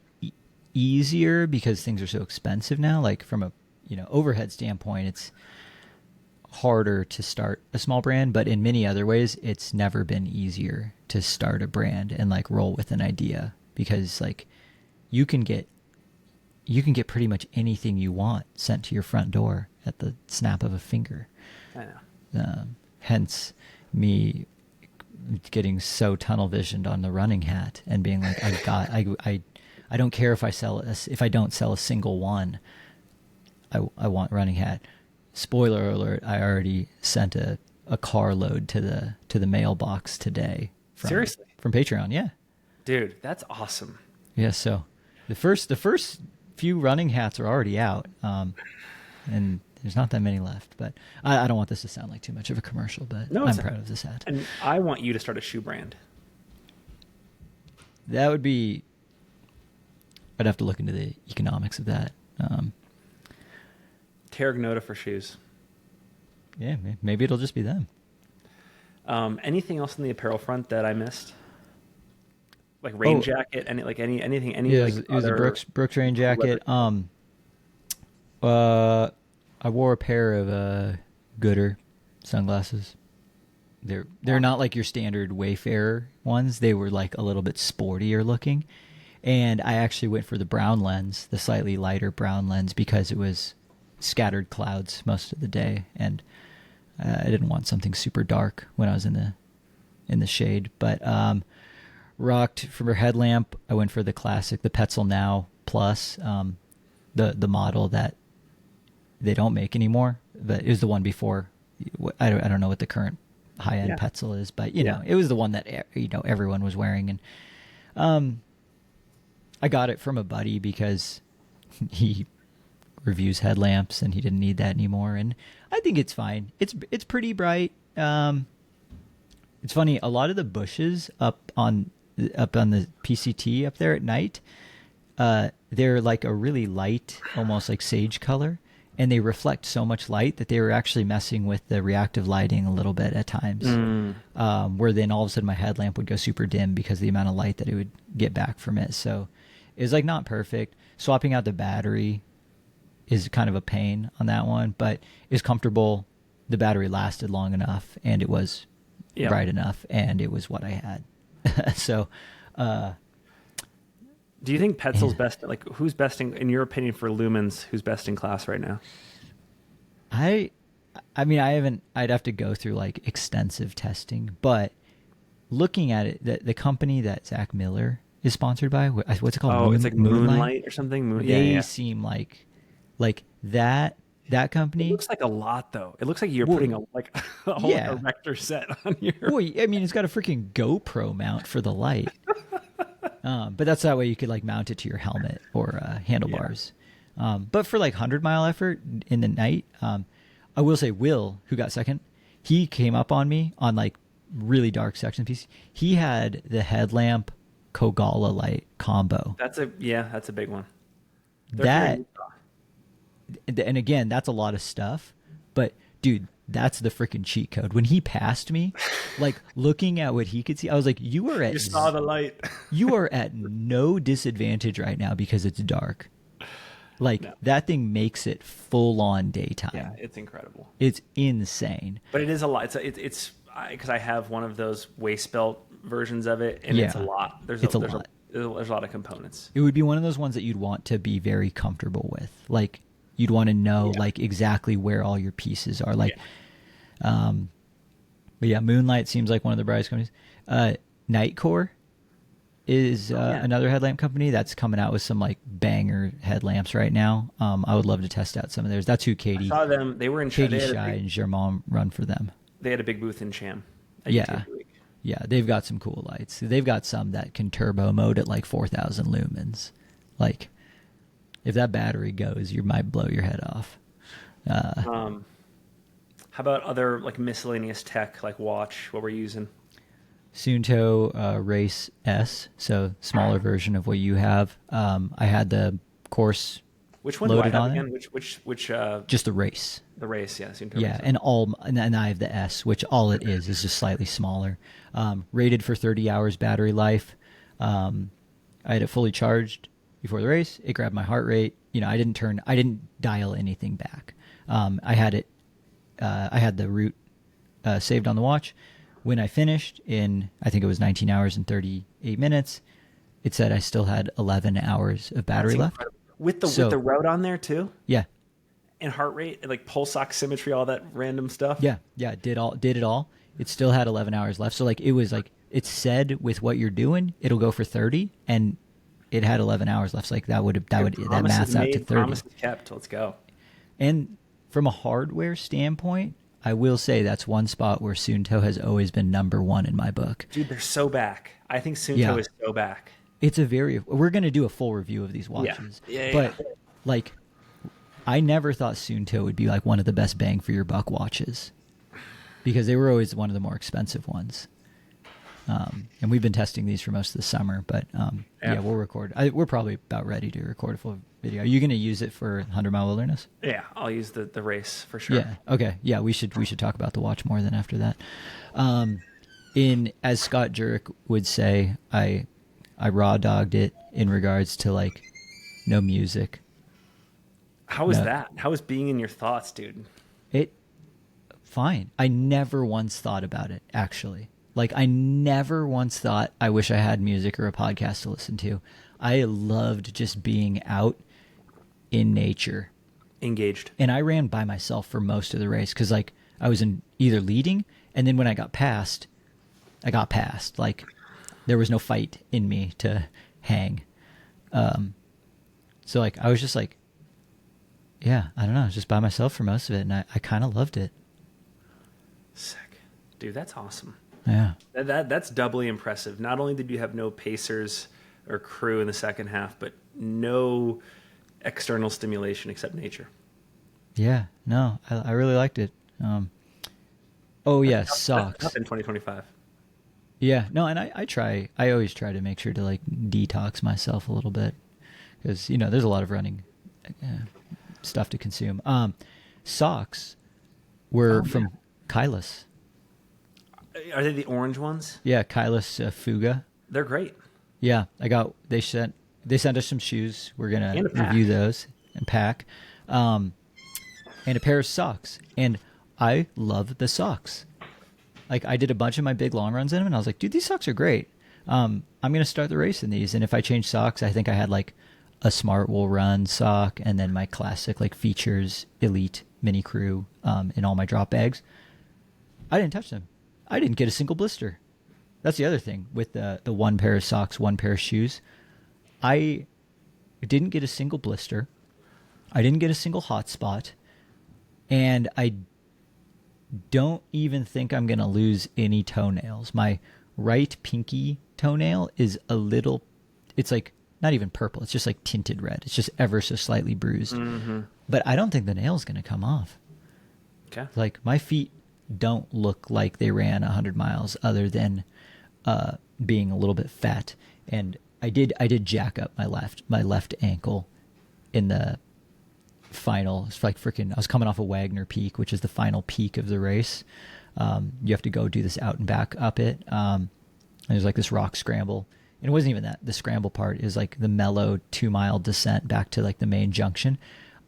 easier because things are so expensive now. Like from a overhead standpoint, it's harder to start a small brand, but in many other ways it's never been easier to start a brand and like roll with an idea, because like you can get pretty much anything you want sent to your front door at the snap of a finger. I know. Hence me getting so tunnel visioned on the running hat and being like, I don't care if I don't sell a single one. I want running hat. Spoiler alert, I already sent a carload to the mailbox today. Seriously? From Patreon, yeah. Dude, that's awesome. Yeah, so the first few running hats are already out, and there's not that many left. But I don't want this to sound like too much of a commercial, but I'm proud of this hat. And I want you to start a shoe brand. That would be... I'd have to look into the economics of that. Terragnota for shoes. Yeah, maybe it'll just be them. Anything else on the apparel front that I missed? Like rain jacket, anything? Yeah, it was a Brooks rain jacket. I wore a pair of Gooder sunglasses. They're not like your standard Wayfarer ones. They were like a little bit sportier looking, and I actually went for the brown lens, the slightly lighter brown lens, because it was scattered clouds most of the day, and I didn't want something super dark when I was in the shade. But rocked for her headlamp. I went for the classic, the Petzl Now Plus, the model that they don't make anymore, but it was the one before. I don't know what the current high-end Petzl is, but it was the one that everyone was wearing. And I got it from a buddy because he reviews headlamps and he didn't need that anymore, and I think it's fine. It's pretty bright. It's funny, a lot of the bushes up on the PCT up there at night, they're like a really light, almost like sage color, and they reflect so much light that they were actually messing with the reactive lighting a little bit at times, where then all of a sudden my headlamp would go super dim because of the amount of light that it would get back from it. So it was like not perfect. Swapping out the battery is kind of a pain on that one, but it's comfortable. The battery lasted long enough, and it was bright enough, and it was what I had. So, Do you think Petzl's best? Like, who's best in your opinion for lumens? Who's best in class right now? I mean, I haven't. I'd have to go through like extensive testing, but looking at it, the company that Zach Miller is sponsored by, what's it called? Oh, it's like Moonlight or something. They seem like that It company. looks like a lot, though. It looks like you're Well, putting a like a whole like, erector set on your. Well, I mean, it's got a freaking GoPro mount for the light. But that's that way you could like mount it to your helmet or handlebars. But for like 100-mile effort in the night, I will say Will, who got second, he came up on me on like really dark section piece. He had the headlamp Kogala light combo. That's a big one. And again, that's a lot of stuff. But dude, that's the freaking cheat code. When he passed me, like looking at what he could see, I was like, you saw the light. You are at no disadvantage right now because it's dark. Like that thing makes it full on daytime. Yeah, it's incredible. It's insane. But it is a lot. It's because I have one of those waist belt versions of it, and it's a lot. There's a lot of components. It would be one of those ones that you'd want to be very comfortable with. Like you'd want to know like exactly where all your pieces are. Like, but yeah, Moonlight seems like one of the brightest companies. Nightcore is another headlamp company that's coming out with some like banger headlamps right now. I would love to test out some of theirs. That's who Katie. I saw them. They were in Katie Shy and Germain run for them. They had a big booth in Cham. Yeah, they've got some cool lights. They've got some that can turbo mode at like 4,000 lumens. Like, if that battery goes, you might blow your head off. How about other like miscellaneous tech, like watch? What we're using? Suunto Race S, so smaller version of what you have. I had the course. Which one do I have again? It. Which? Just the Race. The Race, yeah. Suunto yeah, Race. and I have the S, which all it is just slightly smaller. Rated for 30 hours battery life. I had it fully charged before the race. It grabbed my heart rate. You know, I didn't dial anything back. I had it. I had the route saved on the watch. When I finished in, I think it was 19 hours and 38 minutes, it said I still had 11 hours of battery left. With the route on there too? Yeah. And heart rate, and like pulse oximetry, all that random stuff? Yeah. Did it all. It still had 11 hours left. So like it was like, it said with what you're doing, it'll go for 30, and it had 11 hours left. So like that maths out to 30. Promise is kept. Let's go. And from a hardware standpoint, I will say that's one spot where Suunto has always been number one in my book. Dude, they're so back. I think Suunto is so back. We're going to do a full review of these watches. But like, I never thought Suunto would be like one of the best bang for your buck watches because they were always one of the more expensive ones. And we've been testing these for most of the summer, but we'll record. We're probably about ready to record a full video. Are you going to use it for 100-mile wilderness? Yeah, I'll use the race for sure. Yeah. Okay. Yeah, we should talk about the watch more than after that. As Scott Jurek would say, I raw dogged it in regards to like no music. How was that? How was being in your thoughts, dude? Fine. I never once thought about it, actually. Like, I never once thought I wish I had music or a podcast to listen to. I loved just being out in nature. Engaged. And I ran by myself for most of the race because, like, I was in either leading, and then when I got passed. Like, there was no fight in me to hang. So, like, I was just like, yeah, I don't know, just by myself for most of it, and I kind of loved it. Sick. Dude, that's awesome. Yeah. That's doubly impressive. Not only did you have no pacers or crew in the second half, but no external stimulation except nature. Yeah. No, I really liked it. Socks. Up in 2025. Yeah. No, and I always try to make sure to like detox myself a little bit because, you know, there's a lot of running stuff to consume. Socks were from Kailas. Are they the orange ones? Yeah, Kailas Fuga. They're great. Yeah, they sent us some shoes. We're gonna review those and pack, and a pair of socks. And I love the socks. Like I did a bunch of my big long runs in them, and I was like, dude, these socks are great. I'm going to start the race in these. And if I change socks, I think I had like a Smart Wool Run sock and then my classic like Features Elite Mini Crew in all my drop bags. I didn't touch them. I didn't get a single blister. That's the other thing with the one pair of socks, one pair of shoes. I didn't get a single blister. I didn't get a single hot spot. And I don't even think I'm going to lose any toenails. My right pinky toenail is a little, it's like not even purple. It's just like tinted red. It's just ever so slightly bruised. Mm-hmm. But I don't think the nail's going to come off. Okay. Like my feet don't look like they ran 100 miles other than being a little bit fat. And I did jack up my left ankle in the final. It's like freaking, I was coming off a Wagner Peak, which is the final peak of the race. You have to go do this out and back up it. And there's like this rock scramble. And it wasn't even that. The scramble part is like the mellow 2-mile descent back to like the main junction.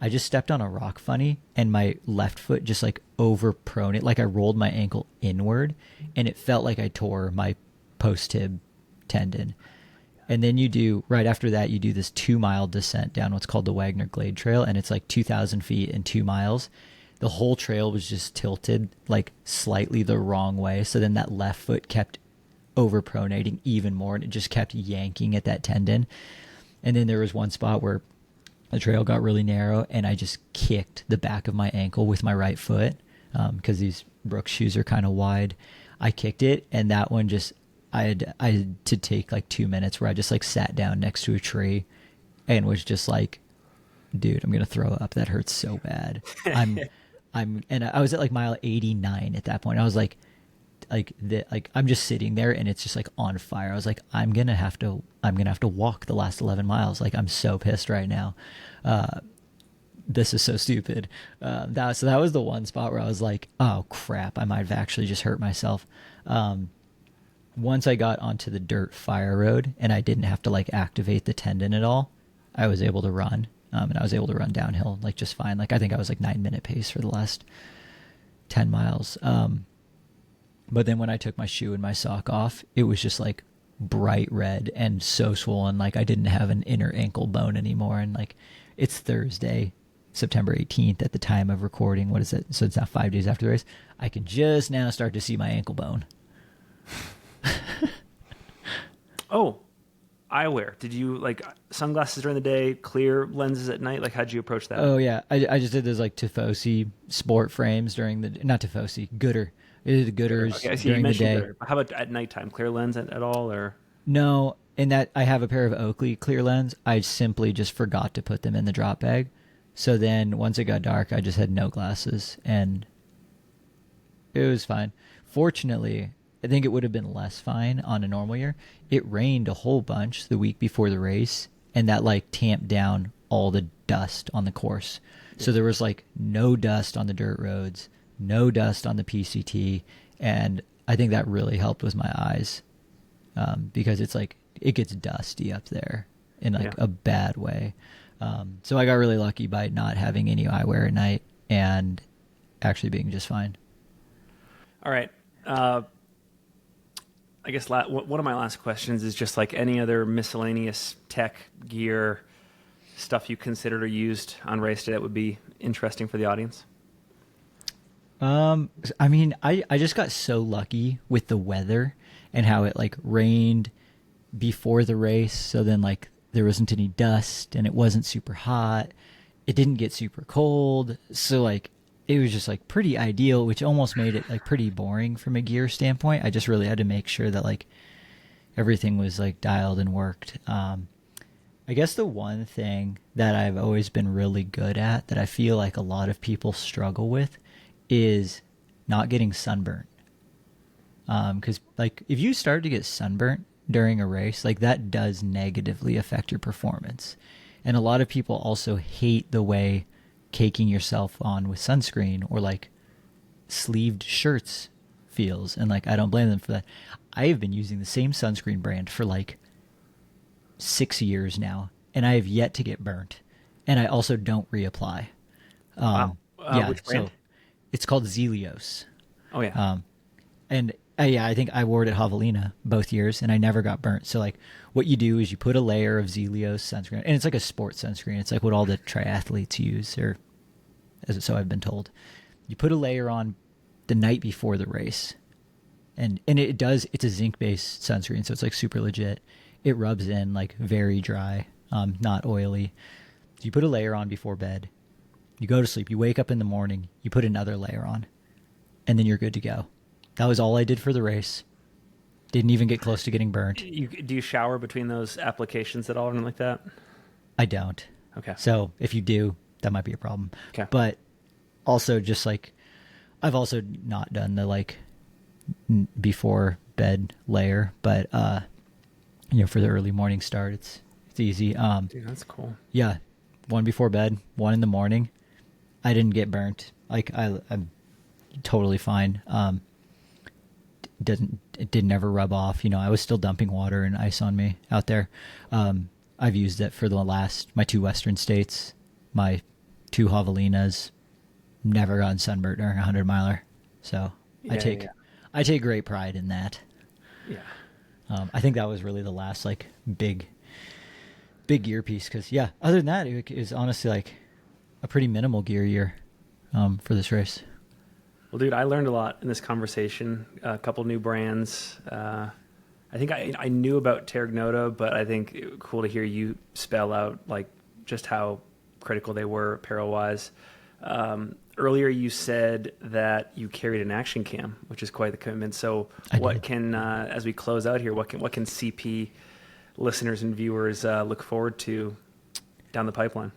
I just stepped on a rock funny and my left foot just like overpronate. Like I rolled my ankle inward and it felt like I tore my post-tib tendon. And then right after that, you do this 2-mile descent down what's called the Wagner Glade Trail. And it's like 2,000 feet and 2 miles. The whole trail was just tilted like slightly the wrong way. So then that left foot kept overpronating even more and it just kept yanking at that tendon. And then there was one spot where the trail got really narrow and I just kicked the back of my ankle with my right foot because these Brooks shoes are kind of wide. I kicked it and that one just, I had to take like 2 minutes where I just like sat down next to a tree and was just like, dude, I'm going to throw up. That hurts so bad. And I was at like mile 89 at that point. I was like I'm just sitting there and it's just like on fire. I was like, I'm gonna have to walk the last 11 miles. Like I'm so pissed right now. This is so stupid. So that was the one spot where I was like, oh crap, I might have actually just hurt myself. Once I got onto the dirt fire road and I didn't have to like activate the tendon at all, I was able to run. And I was able to run downhill like just fine. Like I think I was like 9-minute pace for the last 10 miles. But then when I took my shoe and my sock off, it was just like bright red and so swollen. Like I didn't have an inner ankle bone anymore. And like it's Thursday, September 18th at the time of recording. What is it? So it's now 5 days after the race. I can just now start to see my ankle bone. Oh, eyewear. Did you like sunglasses during the day, clear lenses at night? Like how'd you approach that? Oh yeah. I just did those like Tifosi sport frames not Tifosi, Gooder. I did the Gooders during the day. Gooder. How about at nighttime? Clear lens at all or? No, in that I have a pair of Oakley clear lens. I simply just forgot to put them in the drop bag. So then once it got dark, I just had no glasses and it was fine. Fortunately, I think it would have been less fine on a normal year. It rained a whole bunch the week before the race and that like tamped down all the dust on the course. So there was like no dust on the dirt roads, no dust on the PCT. And I think that really helped with my eyes because it's like, it gets dusty up there in like a bad way. So I got really lucky by not having any eyewear at night and actually being just fine. All right. I guess one of my last questions is just like any other miscellaneous tech gear stuff you considered or used on race day that would be interesting for the audience. I mean, I just got so lucky with the weather and how it like rained before the race. So then like there wasn't any dust and it wasn't super hot. It didn't get super cold. So like it was just like pretty ideal, which almost made it like pretty boring from a gear standpoint. I just really had to make sure that like everything was like dialed and worked. I guess the one thing that I've always been really good at that I feel like a lot of people struggle with is not getting sunburnt. Because like if you start to get sunburnt during a race, like that does negatively affect your performance. And a lot of people also hate the way caking yourself on with sunscreen or like sleeved shirts feels. And like, I don't blame them for that. I have been using the same sunscreen brand for like 6 years now, and I have yet to get burnt. And I also don't reapply. Wow. Yeah, which brand? so it's called Zealios. Oh yeah. And Yeah, I think I wore it at Javelina both years, and I never got burnt. So like, what you do is you put a layer of Zealios sunscreen, and it's like a sports sunscreen. It's like what all the triathletes use, or so I've been told. You put a layer on the night before the race, and it does. It's a zinc based sunscreen, so it's like super legit. It rubs in like very dry, not oily. So you put a layer on before bed. You go to sleep. You wake up in the morning. You put another layer on, and then you're good to go. That was all I did for the race. Didn't even get close to getting burnt. Do you shower between those applications at all, or anything like that? I don't. Okay. So if you do, that might be a problem. Okay. But also, just like, I've also not done the like before bed layer, but for the early morning start, it's easy. Dude, that's cool. Yeah, one before bed, one in the morning. I didn't get burnt. Like I'm totally fine. It didn't ever rub off. I was still dumping water and ice on me out there. I've used it for my 2 Western states, my 2 Javelinas. Never gotten sunburnt during a 100-miler. So I take great pride in that. Yeah. I think that was really the last like big gear piece, because other than that, it was honestly like a pretty minimal gear year for this race. Well, dude, I learned a lot in this conversation. A couple new brands. I think I knew about Terragnota, but I think it was cool to hear you spell out like just how critical they were apparel-wise. Earlier, you said that you carried an action cam, which is quite the commitment. So, as we close out here, what can CP listeners and viewers look forward to down the pipeline?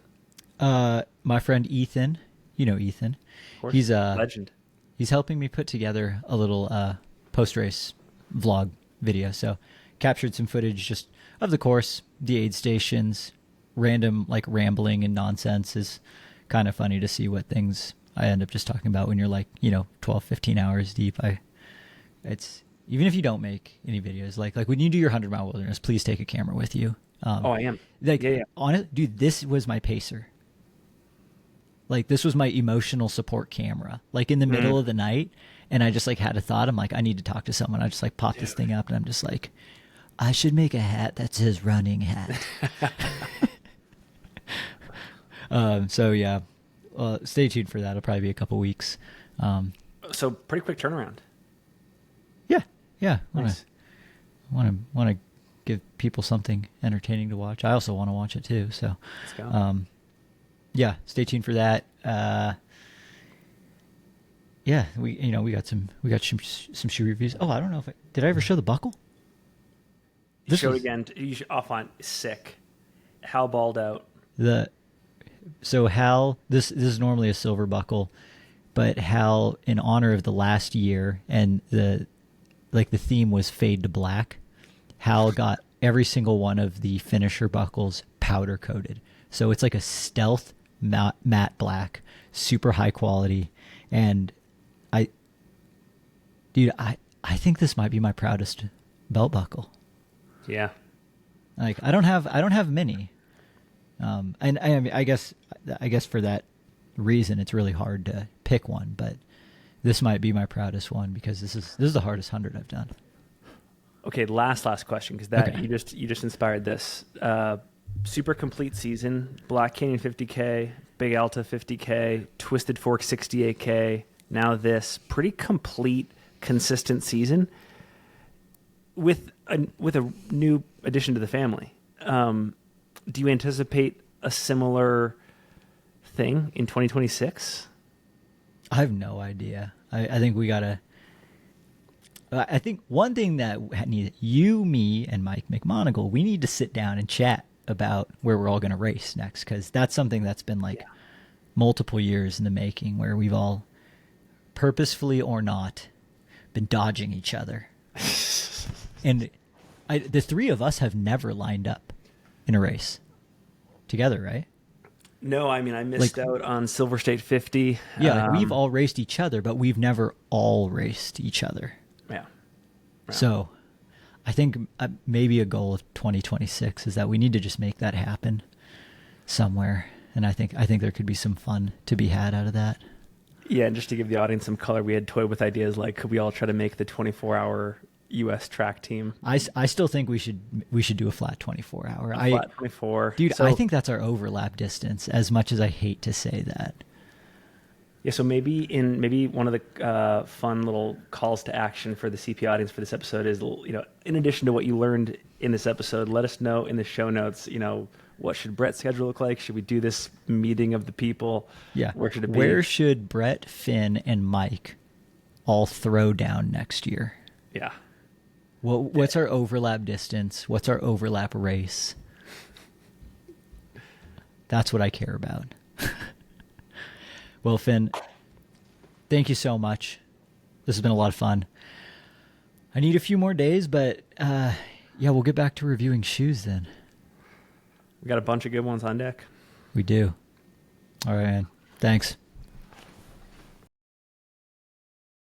My friend Ethan, Ethan, Of course. he's a legend. He's helping me put together a little post-race vlog video. So captured some footage just of the course, the aid stations, random like rambling and nonsense. Is kind of funny to see what things I end up just talking about when you're like, 12, 15 hours deep. It's even if you don't make any videos, like when you do your 100-mile wilderness, please take a camera with you. I am. Like, yeah. Honestly, dude, this was my pacer. Like, this was my emotional support camera, like in the middle of the night. And I just like had a thought. I'm like, I need to talk to someone. I just like pop this thing up and I'm just like, I should make a hat that says running hat. So yeah, stay tuned for that. It'll probably be a couple weeks. So pretty quick turnaround. Yeah. Nice. Want to give people something entertaining to watch. I also want to watch it too. So, let's go. Yeah, stay tuned for that. We got some shoe reviews. Oh, I don't know did I ever show the buckle? Show it again. You should offline. Sick. Hal balled out. So Hal, this is normally a silver buckle, but Hal, in honor of the last year, and the theme was fade to black, Hal got every single one of the finisher buckles powder coated. So it's like a stealth matte black, super high quality. And I think this might be my proudest belt buckle. Yeah. Like I don't have many. And I guess for that reason, it's really hard to pick one, but this might be my proudest one because this is the hardest 100 I've done. Okay, last question, because you just inspired this. Super complete season: Black Canyon 50K, Big Alta 50K, Twisted Fork 68K. Now this pretty complete, consistent season with a new addition to the family. Do you anticipate a similar thing in 2026? I have no idea. I think we gotta. I think one thing that you, me, and Mike McMonagle, we need to sit down and chat about where we're all going to race next, because that's something that's been multiple years in the making, where we've all, purposefully or not, been dodging each other. And the three of us have never lined up in a race together, right? No, I mean, I missed out on Silver State 50. Yeah, we've all raced each other, but we've never all raced each other. Yeah. So I think maybe a goal of 2026 is that we need to just make that happen somewhere. And I think there could be some fun to be had out of that. Yeah, and just to give the audience some color, we had toyed with ideas like, could we all try to make the 24-hour U.S. track team? I still think we should do a flat 24-hour. Flat 24. Dude, So, I think that's our overlap distance, as much as I hate to say that. yeah, so maybe one of the fun little calls to action for the CP audience for this episode is, in addition to what you learned in this episode, let us know in the show notes, what should Brett's schedule look like? Should we do this meeting of the people? Yeah. Where should it be? Where should Brett, Finn, and Mike all throw down next year? Yeah. What's our overlap distance? What's our overlap race? That's what I care about. Well, Finn, thank you so much. This has been a lot of fun. I need a few more days, but we'll get back to reviewing shoes then. We got a bunch of good ones on deck. We do. All right, man. Thanks.